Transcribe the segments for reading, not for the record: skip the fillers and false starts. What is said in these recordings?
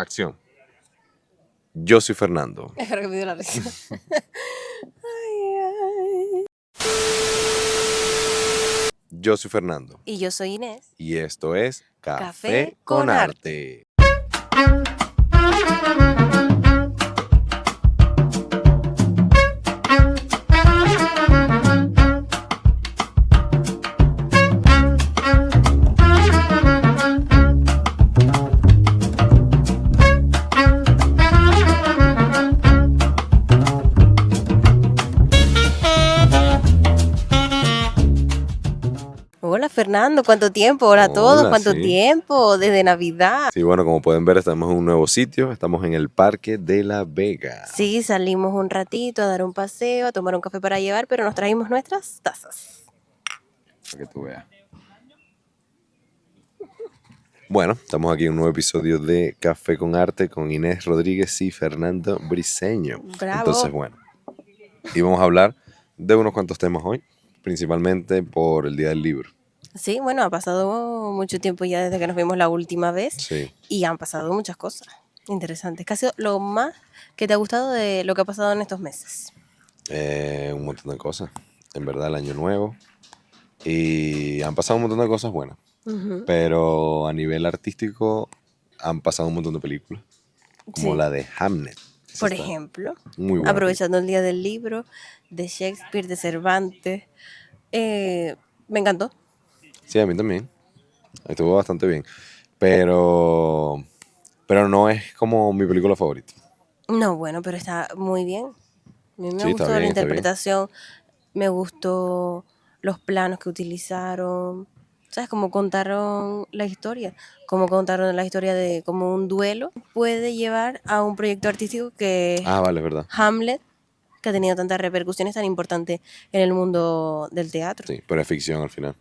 Acción. Yo soy Fernando. Espero que me dio la risa. Ay. Yo soy Fernando. Y yo soy Inés. Y esto es Café con Arte. Hola Fernando, ¿cuánto tiempo? Hola a todos, Hola, ¿cuánto sí. tiempo? Desde Navidad. Sí, bueno, como pueden ver, estamos en un nuevo sitio. Estamos en el Parque de la Vega. Sí, salimos un ratito a dar un paseo, a tomar un café para llevar, pero nos trajimos nuestras tazas. Para que tú veas. Bueno, estamos aquí en un nuevo episodio de Café con Arte con Inés Rodríguez y Fernando Briceño. Bravo. Entonces, bueno, y vamos a hablar de unos cuantos temas hoy, principalmente por el Día del Libro. Sí, bueno, ha pasado mucho tiempo ya desde que nos vimos la última vez Sí. y han pasado muchas cosas interesantes. ¿Qué ha sido lo más que te ha gustado de lo que ha pasado en estos meses? Un montón de cosas. En verdad, el año nuevo. Y han pasado un montón de cosas buenas. Ujú. Pero a nivel artístico han pasado un montón de películas. Como Sí. la de Hamlet. Esa Por está ejemplo, muy buena. aprovechando el Día del Libro, de Shakespeare, de Cervantes. Me encantó. Sí, a mí también. Estuvo bastante bien. Pero no es como mi película favorita. No, bueno, pero está muy bien. A mí me Sí, está gustó la bien, está bien. interpretación, me gustó los planos que utilizaron, ¿sabes? Cómo contaron la historia, cómo contaron la historia de cómo un duelo puede llevar a un proyecto artístico que es Ah, vale, es verdad. Hamlet, que ha tenido tantas repercusiones tan importantes en el mundo del teatro. Sí, pero es ficción al final.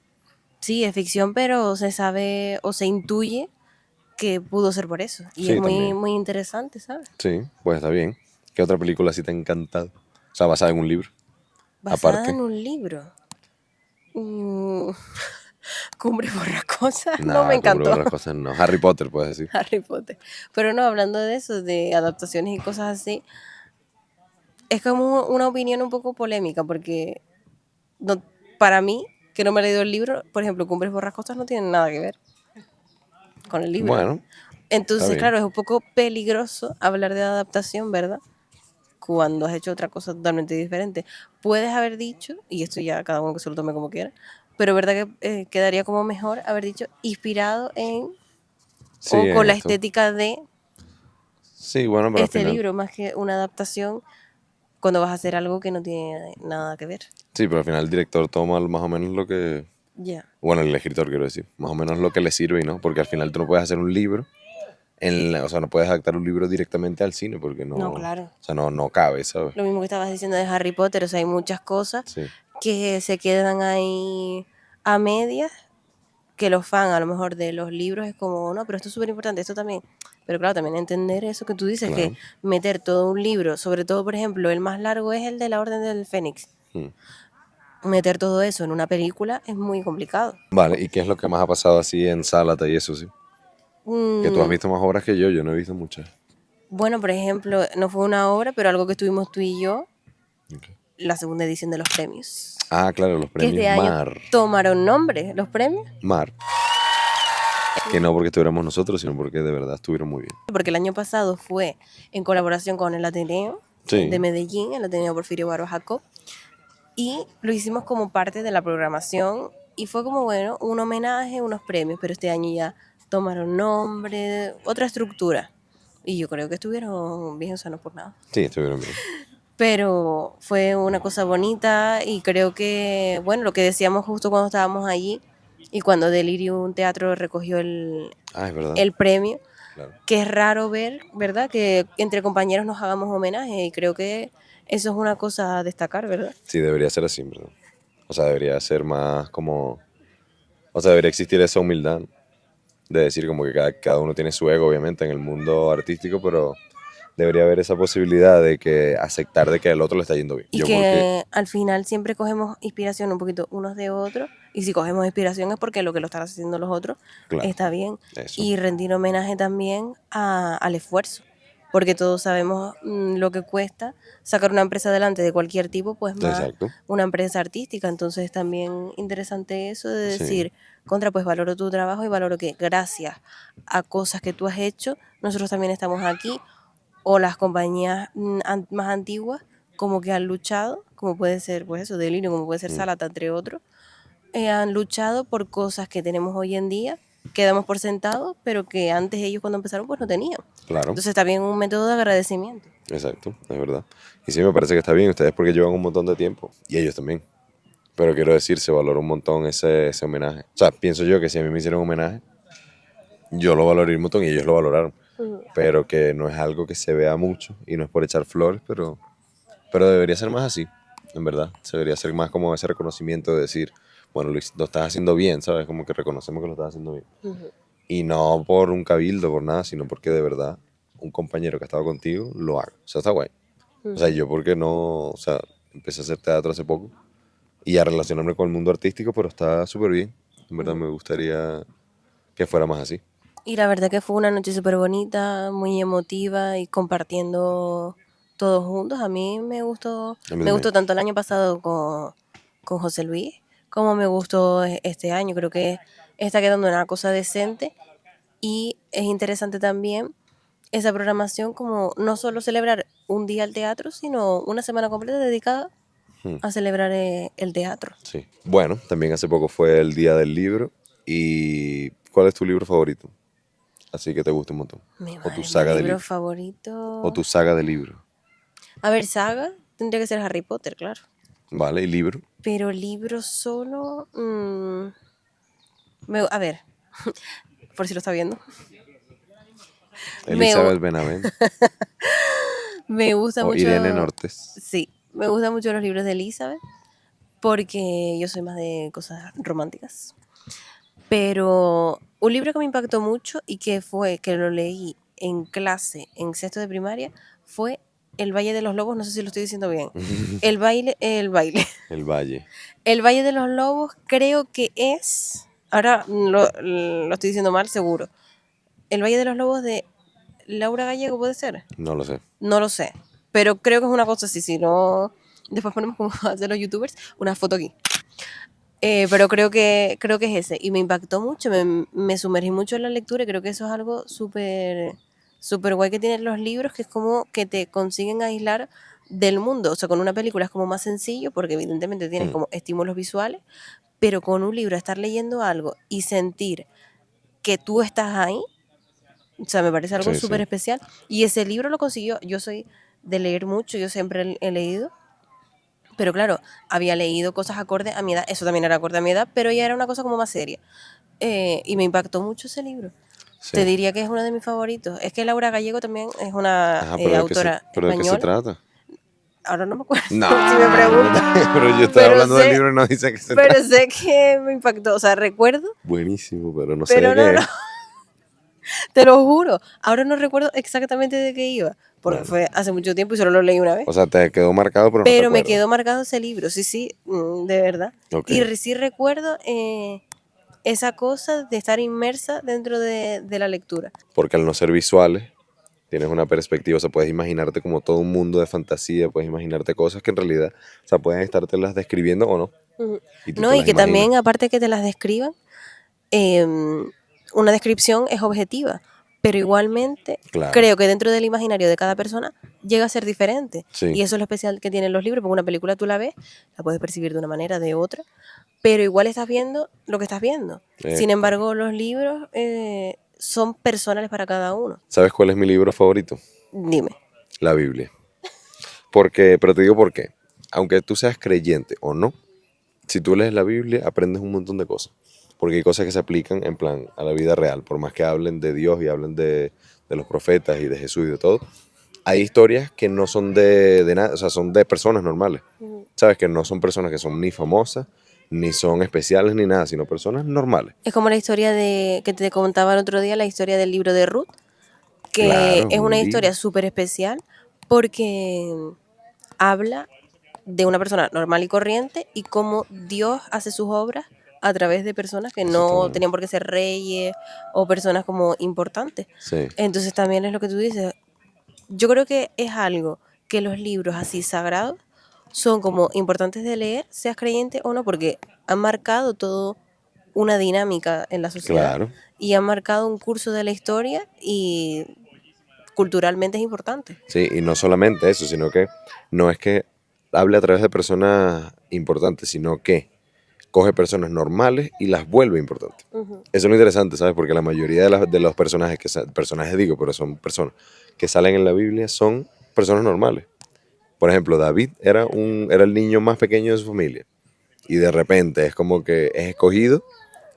Sí, es ficción, pero se sabe o se intuye que pudo ser por eso. Y Sí, es muy, también. muy interesante, ¿sabes? Sí, pues está bien. ¿Qué otra película sí te ha encantado? O sea, basada en un libro. Basada Aparte. en un libro. Cumbre Borrascosa, no Nada, me encantó. otras cosas no. Harry Potter, puedes decir. Harry Potter. Pero no, hablando de eso, de adaptaciones y cosas así, es como una opinión un poco polémica, porque no, para mí, que no me he leído el libro, por ejemplo, Cumbres Borrascosas no tienen nada que ver con el libro. Bueno, está Entonces, bien. claro, es un poco peligroso hablar de adaptación, ¿verdad? Cuando has hecho otra cosa totalmente diferente. Puedes haber dicho, y esto ya cada uno que se lo tome como quiera, pero verdad que quedaría como mejor haber dicho inspirado en Sí, o con en la esto. estética de Sí, bueno, pero este al final. libro, más que una adaptación cuando vas a hacer algo que no tiene nada que ver. Sí, pero al final el director toma más o menos lo que. Ya. Bueno, el escritor, quiero decir. Más o menos lo que le sirve y no. Porque al final tú no puedes hacer un libro. O sea, no puedes adaptar un libro directamente al cine porque no. No, claro. O sea, no cabe, ¿sabes? Lo mismo que estabas diciendo de Harry Potter, o sea, hay muchas cosas Sí. que se quedan ahí a medias, que los fans a lo mejor de los libros es como, no, pero esto es súper importante, esto también. Pero claro, también entender eso que tú dices, Claro. que meter todo un libro, sobre todo, por ejemplo, el más largo es el de la Orden del Fénix. Hmm. Meter todo eso en una película es muy complicado. Vale, ¿y qué es lo que más ha pasado así en Sálata y eso, sí? Que tú has visto más obras que yo no he visto muchas. Bueno, por ejemplo, no fue una obra, pero algo que estuvimos tú y yo, Ok. la segunda edición de los premios. Ah, claro, los Que premios este año Mar. tomaron nombre, los premios, Mar. Que no porque estuviéramos nosotros, sino porque de verdad estuvieron muy bien. porque el año pasado fue en colaboración con el Ateneo Sí. de Medellín, el Ateneo Porfirio Barba Jacob, y lo hicimos como parte de la programación y fue como, bueno, un homenaje, unos premios, pero este año ya tomaron nombre, otra estructura. Y yo creo que estuvieron bien, o sea, no por nada. Sí, estuvieron bien. Pero fue una cosa bonita y creo que, bueno, lo que decíamos justo cuando estábamos allí y cuando Delirium Teatro recogió Ah, es verdad. el premio, Claro. que es raro ver, ¿verdad? Que entre compañeros nos hagamos homenaje y creo que eso es una cosa a destacar, ¿verdad? Sí, debería ser así, ¿verdad? O sea, debería ser más como. O sea, debería existir esa humildad, ¿no? De decir como que cada uno tiene su ego, obviamente, en el mundo artístico, pero debería haber esa posibilidad de que aceptar de que al otro le está yendo bien. Y Yo que porque. al final siempre cogemos inspiración un poquito unos de otros Y si cogemos inspiración es porque lo que lo están haciendo los otros Claro, está bien. eso. Y rendir homenaje también al esfuerzo, porque todos sabemos lo que cuesta sacar una empresa adelante de cualquier tipo, pues más Exacto. una empresa artística. Entonces también interesante eso de Sí, decir, contra, pues valoro tu trabajo y valoro que gracias a cosas que tú has hecho, nosotros también estamos aquí, o las compañías más antiguas como que han luchado, como puede ser pues eso, Delirio, como puede ser mm, Salata, entre otros, han luchado por cosas que tenemos hoy en día, que damos por sentado, pero que antes ellos cuando empezaron pues no tenían. claro, Entonces también un método de agradecimiento. exacto, es verdad. Y sí, me parece que está bien, ustedes porque llevan un montón de tiempo, y ellos también. Pero quiero decir, se valora un montón ese homenaje. O sea, pienso yo que si a mí me hicieron un homenaje, yo lo valoré un montón y ellos lo valoraron. Pero que no es algo que se vea mucho y no es por echar flores, pero debería ser más así, en verdad. Se debería ser más como ese reconocimiento de decir, bueno, lo estás haciendo bien, ¿sabes? Como que reconocemos que lo estás haciendo bien. Ujú. Y no por un cabildo, por nada, sino porque de verdad un compañero que ha estado contigo lo haga. O sea, está guay. O sea, yo porque no, o sea, empecé a hacer teatro hace poco y a relacionarme con el mundo artístico, pero está súper bien. En verdad me gustaría que fuera más así. Y la verdad que fue una noche súper bonita, muy emotiva y compartiendo todos juntos. A mí A mí me también. gustó tanto el año pasado con José Luis como me gustó este año. Creo que está quedando una cosa decente y es interesante también esa programación como no solo celebrar un día al teatro, sino una semana completa dedicada Hmm, a celebrar el teatro. sí. Bueno, también hace poco fue el Día del Libro. ¿Y cuál es tu libro favorito? Así que te gusta un montón. Mi O tu madre, mi saga de libro libros. O favorito. tu saga de libros. A ver, saga, tendría que ser Harry Potter, claro. ¿Vale? ¿Y libro? Pero libro solo. A ver, por si lo está viendo. Me, gu- Elizabeth Benavent. me gusta O Irene mucho. Nortes. Sí, me gustan mucho los libros de Elizabeth. Porque yo soy más de cosas románticas. Pero un libro que me impactó mucho y que lo leí en clase, en sexto de primaria, fue El Valle de los Lobos, no sé si lo estoy diciendo bien. El baile. El Valle. El Valle de los Lobos creo que es, ahora lo estoy diciendo mal, seguro. El Valle de los Lobos de Laura Gallego, ¿puede ser? No lo sé. No lo sé, pero creo que es una cosa así, si no, después ponemos como hacen los youtubers, una foto aquí. Pero creo que es ese. Y me impactó mucho, me sumergí mucho en la lectura y creo que eso es algo súper guay que tienen los libros, que es como que te consiguen aislar del mundo. O sea, con una película es como más sencillo porque evidentemente tienes Hmm, como estímulos visuales, pero con un libro estar leyendo algo y sentir que tú estás ahí, o sea, me parece algo sí, súper sí. especial. Y ese libro lo consiguió, yo soy de leer mucho, yo siempre he leído, pero claro, había leído cosas acorde a mi edad, eso también era acorde a mi edad, pero ya era una cosa como más seria. Y me impactó mucho ese libro. Te Sí. diría que es uno de mis favoritos. Es que Laura Gallego también es una Ajá, autora pero ¿de qué se española. trata? Ahora no me acuerdo No, si me preguntas, pero yo estaba pero hablando del sé, libro y no dice que se pero trata. sé que me impactó. O sea, recuerdo, Buenísimo, pero no sé de pero no, qué no, es. te lo juro. Ahora no recuerdo exactamente de qué iba, porque Bueno, fue hace mucho tiempo y solo lo leí una vez. o sea, te quedó marcado, pero no te Pero me acuerdas. quedó marcado ese libro, sí, sí, de verdad. Ok, Y sí recuerdo esa cosa de estar inmersa dentro de la lectura. porque al no ser visuales, tienes una perspectiva, o sea, puedes imaginarte como todo un mundo de fantasía, puedes imaginarte cosas que en realidad, o sea, pueden estártelas describiendo o no, Ujú. y tú No, te y las que imaginas. también, aparte que te las describan, una descripción es objetiva, pero igualmente Claro, creo que dentro del imaginario de cada persona llega a ser diferente. sí, Y eso es lo especial que tienen los libros, porque una película tú la ves, la puedes percibir de una manera, de otra, pero igual estás viendo lo que estás viendo. Sin correcto. embargo, los libros son personales para cada uno. ¿Sabes cuál es mi libro favorito? Dime. La Biblia. Porque, pero te digo por qué. Aunque tú seas creyente o no, si tú lees la Biblia, aprendes un montón de cosas. Porque hay cosas que se aplican en plan a la vida real. Por más que hablen de Dios y hablen de los profetas y de Jesús y de todo, hay historias que no son de nada, o sea, son de personas normales. Sabes que no son personas que son ni famosas, ni son especiales, ni nada, sino personas normales. Es como la historia de que te contaba el otro día, la historia del libro de Ruth, que Claro, es un una libro. historia súper especial porque habla de una persona normal y corriente y cómo Dios hace sus obras a través de personas que Eso está no bueno. tenían por qué ser reyes o personas como importantes. Sí, Entonces también es lo que tú dices. Yo creo que es algo que los libros así sagrados son como importantes de leer, seas creyente o no, porque han marcado todo una dinámica en la sociedad claro. y han marcado un curso de la historia y culturalmente es importante. Sí, y no solamente eso, sino que no es que hable a través de personas importantes, sino que coge personas normales y las vuelve importantes. Ujú. Eso es lo interesante, ¿sabes? Porque la mayoría de los personajes, personajes digo, pero son personas que salen en la Biblia, son personas normales. Por ejemplo, David era el niño más pequeño de su familia y de repente es como que es escogido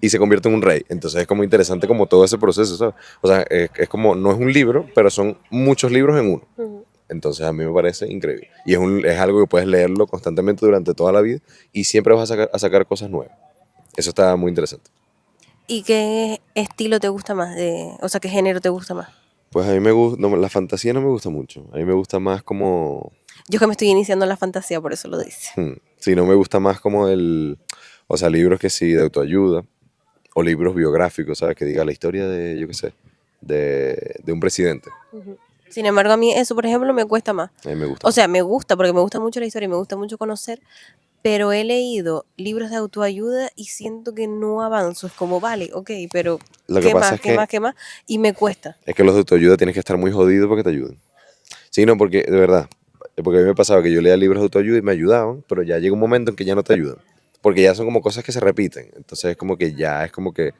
y se convierte en un rey. Entonces es como interesante como todo ese proceso, ¿sabes? O sea, es como, no es un libro, pero son muchos libros en uno. Ujú. Entonces a mí me parece increíble. Y es algo que puedes leerlo constantemente durante toda la vida y siempre vas a sacar cosas nuevas. Eso está muy interesante. ¿Y qué estilo te gusta más? O sea, ¿qué género te gusta más? Pues a mí me gusta, la fantasía no me gusta mucho. A mí me gusta más como, Yo que me estoy iniciando en la fantasía, por eso lo dice. sí, no me gusta más como o sea, libros que sí, de autoayuda o libros biográficos, ¿sabes? Que diga la historia de, yo qué sé, de un presidente. Ujú. Sin embargo, a mí eso, por ejemplo, me cuesta más. A mí me gusta O más. sea, me gusta porque me gusta mucho la historia y me gusta mucho conocer, pero he leído libros de autoayuda y siento que no avanzo. Es como, vale, ok, pero Lo que ¿qué pasa más, es qué que, más, qué más? Y me cuesta. es que los de autoayuda tienes que estar muy jodido para que te ayuden. Sí, no, porque, de verdad, porque a mí me pasaba que yo leía libros de autoayuda y me ayudaban, pero ya llega un momento en que ya no te ayudan. Porque ya son como cosas que se repiten. Entonces es como que ya, es como que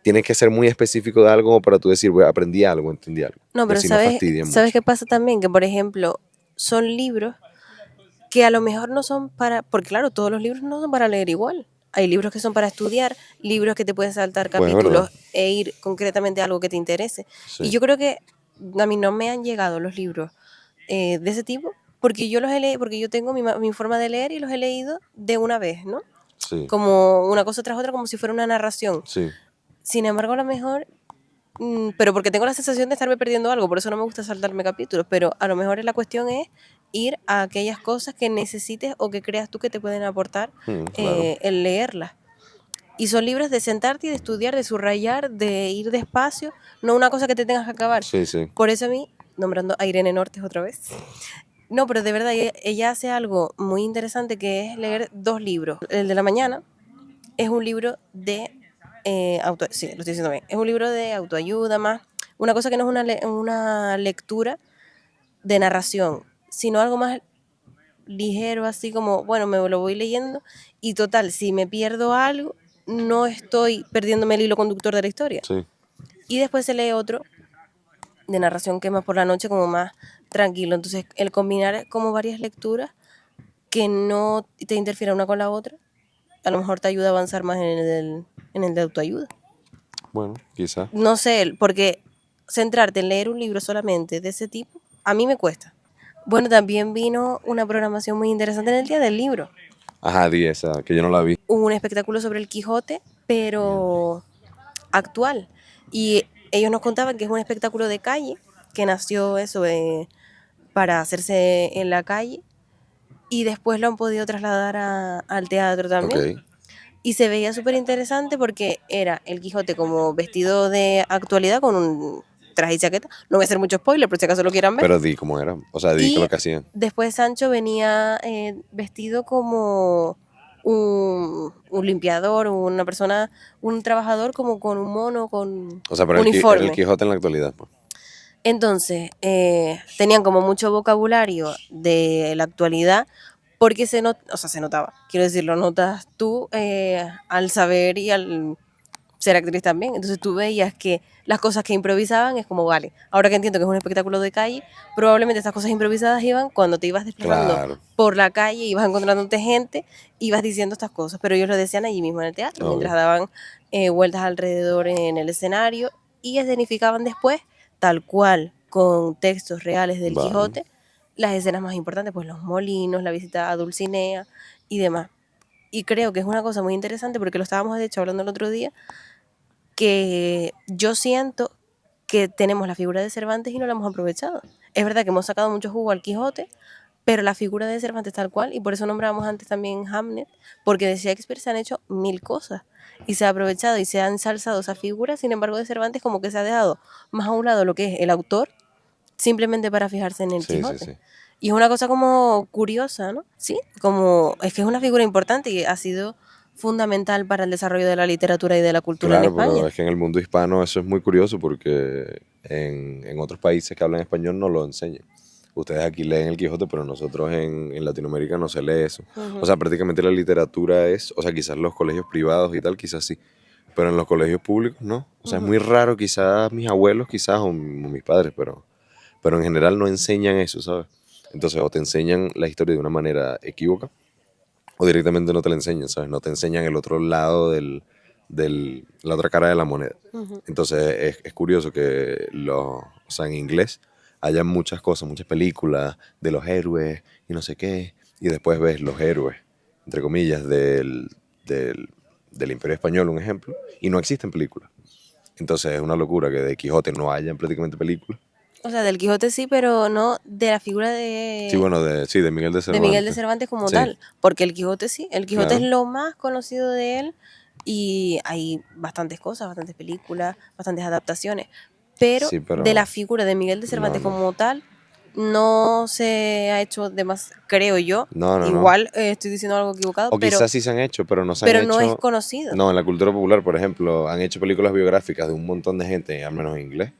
tienes que ser muy específico de algo como para tú decir, "Bueno, aprendí algo, entendí algo". No, Y pero así no ¿sabes, fastidian sabes mucho. qué pasa también? Que, por ejemplo, son libros que a lo mejor no son para, porque claro, todos los libros no son para leer igual. Hay libros que son para estudiar, libros que te pueden saltar Pues es verdad, capítulos e ir concretamente a algo que te interese. Y sí. yo creo que a mí no me han llegado los libros de ese tipo, porque yo los he leído, porque yo tengo mi forma de leer y los he leído de una vez, ¿no? Sí, Como una cosa tras otra, como si fuera una narración. sí. Sin embargo, a lo mejor, pero porque tengo la sensación de estarme perdiendo algo, por eso no me gusta saltarme capítulos, pero a lo mejor la cuestión es ir a aquellas cosas que necesites o que creas tú que te pueden aportar Claro. el leerlas. Y son libros de sentarte y de estudiar, de subrayar, de ir despacio, no una cosa que te tengas que acabar. Sí, sí. Por eso a mí, nombrando a Irene Nortes otra vez, no, pero de verdad ella hace algo muy interesante que es leer 2 libros. El de la mañana es un libro de sí, lo estoy diciendo bien, es un libro de autoayuda más, una cosa que no es una lectura de narración, sino algo más ligero, así como, bueno, me lo voy leyendo y total, si me pierdo algo, no estoy perdiéndome el hilo conductor de la historia. Sí. Y después se lee otro de narración que es más por la noche, como más tranquilo. Entonces, el combinar como varias lecturas que no te interfieran una con la otra, a lo mejor te ayuda a avanzar más en el de autoayuda. Bueno, quizás. No sé, porque centrarte en leer un libro solamente de ese tipo, a mí me cuesta. Bueno, también vino una programación muy interesante en el Día del Libro. Ajá, di esa, que yo no la vi. Hubo un espectáculo sobre el Quijote, pero actual. Y ellos nos contaban que es un espectáculo de calle, que nació eso para hacerse en la calle, y después lo han podido trasladar al teatro Ok. también. Y se veía súper interesante porque era el Quijote como vestido de actualidad con un traje y chaqueta. No voy a hacer mucho spoiler por si acaso lo quieran ver. Pero di cómo era. O sea, di lo Y que hacían. después Sancho venía vestido como un limpiador, una persona, un trabajador como con un mono, con O sea, pero era el uniforme. Quijote en la actualidad, pues. Entonces, tenían como mucho vocabulario de la actualidad porque o sea, se notaba, quiero decir, lo notas tú al saber y al ser actriz también. Entonces tú veías que las cosas que improvisaban es como, vale, ahora que entiendo que es un espectáculo de calle, probablemente estas cosas improvisadas iban cuando te ibas desplazando Claro. por la calle, ibas encontrándote gente, ibas diciendo estas cosas, pero ellos lo decían allí mismo en el teatro, mientras Obvio. daban vueltas alrededor en el escenario y escenificaban después, tal cual, con textos reales del Vale. Quijote, las escenas más importantes, pues los molinos, la visita a Dulcinea y demás. Y creo que es una cosa muy interesante porque lo estábamos de hecho hablando el otro día, que yo siento que tenemos la figura de Cervantes y no la hemos aprovechado. Es verdad que hemos sacado mucho jugo al Quijote, pero la figura de Cervantes tal cual, y por eso nombrábamos antes también Hamlet, porque de Shakespeare se han hecho mil cosas y se ha aprovechado y se ha ensalzado esa figura, sin embargo de Cervantes como que se ha dejado más a un lado lo que es el autor, simplemente para fijarse en el Sí, sí, Quijote. sí. Y es una cosa como curiosa, ¿no? Sí, como es que es una figura importante y ha sido fundamental para el desarrollo de la literatura y de la cultura en Claro, pero España. es que en el mundo hispano eso es muy curioso porque en otros países que hablan español no lo enseñan. Ustedes aquí leen el Quijote, pero nosotros en Latinoamérica no se lee eso. O Ujú, sea, prácticamente la literatura es, o sea, quizás los colegios privados y tal, quizás sí, pero en los colegios públicos no. O sea, es ujú. muy raro, quizás mis abuelos, quizás, o mis padres, pero en general no enseñan eso, ¿sabes? Entonces, o te enseñan la historia de una manera equívoca, o directamente no te la enseñan, ¿sabes? No te enseñan el otro lado la otra cara de la moneda. Ujú. Entonces es curioso que o sea, en inglés haya muchas cosas, muchas películas de los héroes y no sé qué, y después ves los héroes, entre comillas, del Imperio Español, un ejemplo, y no existen películas. Entonces es una locura que de Quijote no hayan prácticamente películas. O sea, del Quijote sí, pero no de la figura Sí, bueno, sí, de Miguel de de Miguel de Cervantes. Cervantes como Sí, tal, porque el Quijote sí, el Quijote es claro. lo más conocido de él y hay bastantes cosas, bastantes películas, bastantes adaptaciones, pero Sí, de la pero figura de Miguel de no, Cervantes no. como tal no se ha hecho de más, creo yo, No, no, no. igual estoy diciendo algo equivocado, O quizás sí se han hecho, pero no se han pero no es hecho. conocido. No, en la cultura popular, por ejemplo, han hecho películas biográficas de un montón de gente, al menos en inglés,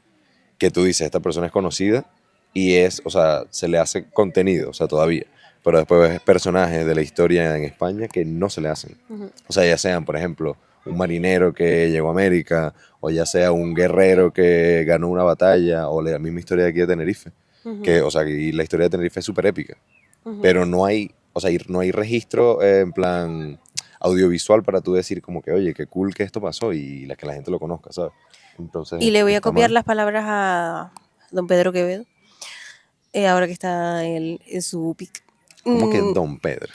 que tú dices, esta persona es conocida y es, o sea, se le hace contenido, o sea, todavía. Pero después ves personajes de la historia en España que no se le hacen. Ujú. O sea, ya sean, por ejemplo, un marinero que llegó a América, o ya sea un guerrero que ganó una batalla, o la misma historia de aquí de Tenerife. Ujú, Que, o sea, y la historia de Tenerife es súper épica, ujú. pero no hay, o sea, no hay registro en plan audiovisual para tú decir como que, oye, qué cool que esto pasó y que la gente lo conozca, ¿sabes? Y Entonces le voy a está copiar mal. las palabras a don Pedro Quevedo, ahora que está él en su pic. ¿Cómo que Mm, Don Pedro?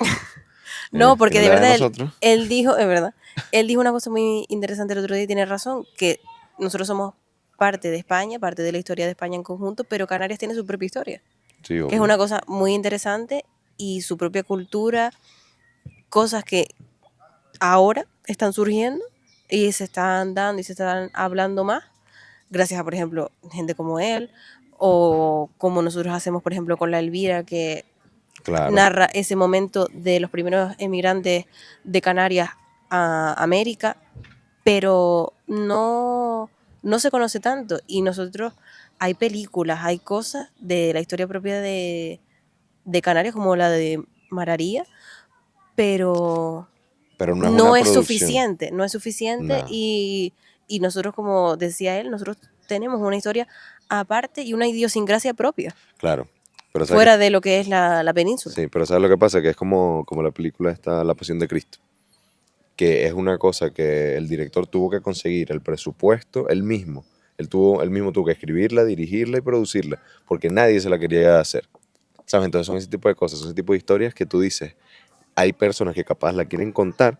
No, ¿En porque de la de verdad nosotros? él dijo, es verdad, él dijo una cosa muy interesante el otro día y tiene razón, que nosotros somos parte de España, parte de la historia de España en conjunto, pero Canarias tiene su propia historia, Sí, que es obvio. una cosa muy interesante y su propia cultura, cosas que ahora están surgiendo y se están dando y se están hablando más, gracias a, por ejemplo, gente como él, o como nosotros hacemos, por ejemplo, con la Elvira, que Claro. narra ese momento de los primeros emigrantes de Canarias a América, pero no se conoce tanto. Y nosotros, hay películas, hay cosas de la historia propia de Canarias, como la de Mararía, pero Pero no es una no es producción. suficiente, no es suficiente No, y nosotros, como decía él, nosotros tenemos una historia aparte y una idiosincrasia propia, claro. Pero ¿sabes fuera qué? de lo que es la península. Sí, pero ¿sabes lo que pasa? Que es como la película esta, La Pasión de Cristo, que es una cosa que el director tuvo que conseguir el presupuesto él mismo. Él mismo tuvo que escribirla, dirigirla y producirla, porque nadie se la quería hacer. ¿Sabes? Entonces son ese tipo de cosas, son ese tipo de historias que tú dices, hay personas que capaz la quieren contar,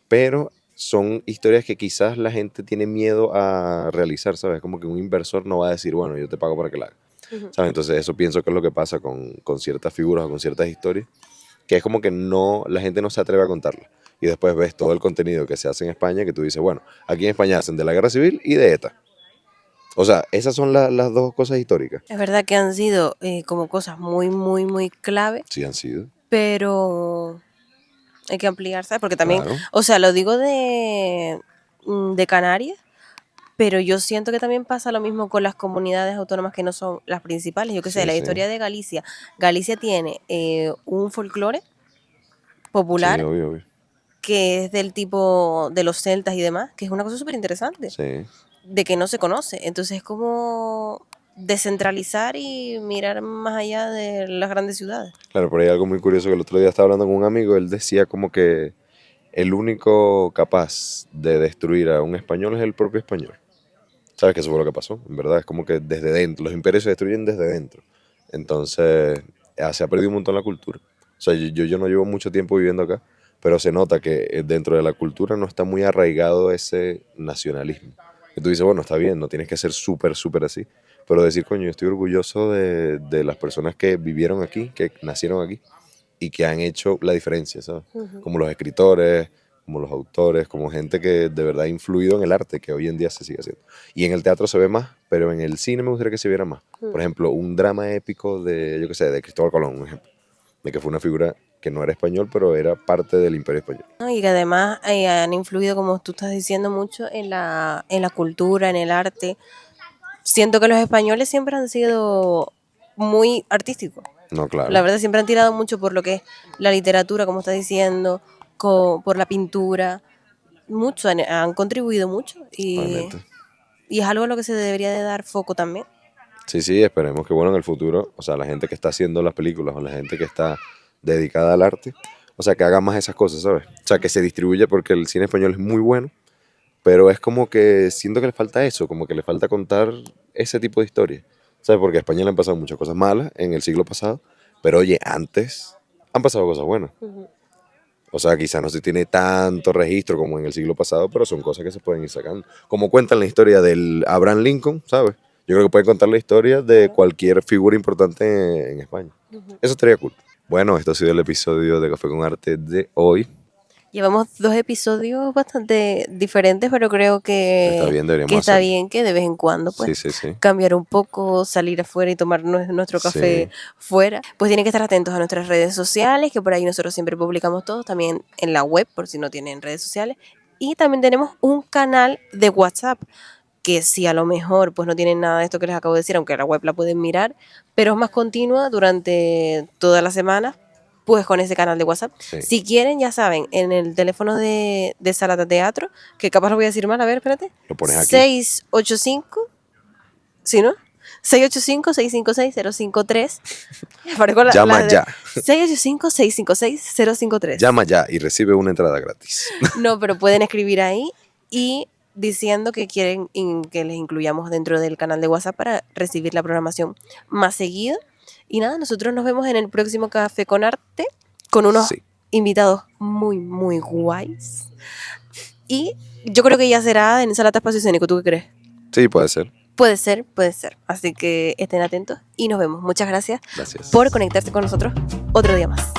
pero son historias que quizás la gente tiene miedo a realizar, ¿sabes? Como que un inversor no va a decir, bueno, yo te pago para que la hagas. Ujú. ¿Sabes? Entonces eso pienso que es lo que pasa con ciertas figuras o con ciertas historias, que es como que no, la gente no se atreve a contarla. Y después ves todo el contenido que se hace en España, que tú dices, bueno, aquí en España hacen de la guerra civil y de ETA. O sea, esas son las dos cosas históricas. Es verdad que han sido como cosas muy, muy, muy clave, Sí han sido, pero hay que ampliar, ¿sabes? Porque también, claro, o sea, lo digo de Canarias, pero yo siento que también pasa lo mismo con las comunidades autónomas que no son las principales. Yo qué sé, sí, la sí, historia de Galicia. Galicia tiene un folclore sí, popular obvio, obvio, que es del tipo de los celtas y demás, que es una cosa súper interesante, sí. de que no se conoce. Entonces es como descentralizar y mirar más allá de las grandes ciudades. Claro, pero hay algo muy curioso que el otro día estaba hablando con un amigo, él decía como que el único capaz de destruir a un español es el propio español. ¿Sabes que eso fue lo que pasó? En verdad, es como que desde dentro, los imperios se destruyen desde dentro. Entonces, se ha perdido un montón la cultura. O sea, yo no llevo mucho tiempo viviendo acá, pero se nota que dentro de la cultura no está muy arraigado ese nacionalismo. Y tú dices, bueno, está bien, no tienes que ser súper, súper así, pero decir, coño, yo estoy orgulloso de las personas que vivieron aquí, que nacieron aquí y que han hecho la diferencia, ¿sabes? Como los escritores, como los autores, como gente que de verdad ha influido en el arte, que hoy en día se sigue haciendo. Y en el teatro se ve más, pero en el cine me gustaría que se viera más. Por ejemplo, un drama épico de, yo qué sé, de Cristóbal Colón, un ejemplo, de que fue una figura que no era español, pero era parte del Imperio Español. ¿No? Y que además han influido, como tú estás diciendo, mucho en la cultura, en el arte. Siento que los españoles siempre han sido muy artísticos. No, claro, La verdad, siempre han tirado mucho por lo que es la literatura, como estás diciendo, por la pintura. Mucho, han contribuido mucho obviamente. y es algo a lo que se debería de dar foco también. Sí, sí, esperemos que bueno en el futuro, o sea, la gente que está haciendo las películas o la gente que está dedicada al arte, o sea, que haga más esas cosas, ¿sabes? O sea, que se distribuya porque el cine español es muy bueno, pero es como que siento que le falta eso, como que le falta contar ese tipo de historias, ¿sabes? Porque a España le han pasado muchas cosas malas en el siglo pasado, pero oye, antes han pasado cosas buenas. O sea, quizás no se tiene tanto registro como en el siglo pasado, pero son cosas que se pueden ir sacando. Como cuentan la historia del Abraham Lincoln, ¿sabes? Yo creo que pueden contar la historia de cualquier figura importante en España. Eso estaría cool. Bueno, esto ha sido el episodio de Café con Arte de hoy. Llevamos 2 episodios bastante diferentes, pero creo Está que bien, deberíamos está hacerlo. bien que de vez en cuando pues Sí, sí, sí. cambiar un poco, salir afuera y tomar nuestro café Sí. fuera. Pues tienen que estar atentos a nuestras redes sociales, que por ahí nosotros siempre publicamos todo, también en la web, por si no tienen redes sociales. Y también tenemos un canal de WhatsApp, que si a lo mejor pues no tienen nada de esto que les acabo de decir, aunque la web la pueden mirar, pero es más continua durante toda la semana, pues con ese canal de WhatsApp. Sí. Si quieren, ya saben, en el teléfono de Salata Teatro, que capaz lo voy a decir mal, a ver, espérate. Lo pones aquí. 685, ¿sí, no? 685-656-053. Aparezco Llama ya. 685-656-053. Llama ya y recibe una entrada gratis. No, pero pueden escribir ahí y diciendo que quieren que les incluyamos dentro del canal de WhatsApp para recibir la programación más seguida. Y nada, nosotros nos vemos en el próximo Café con Arte con unos Sí. invitados muy, muy guays. Y yo creo que ya será en Salata Espacio Escénico, ¿tú qué crees? Sí, puede ser. Puede ser, puede ser. Así que estén atentos y nos vemos. Muchas gracias Gracias. por conectarse con nosotros otro día más.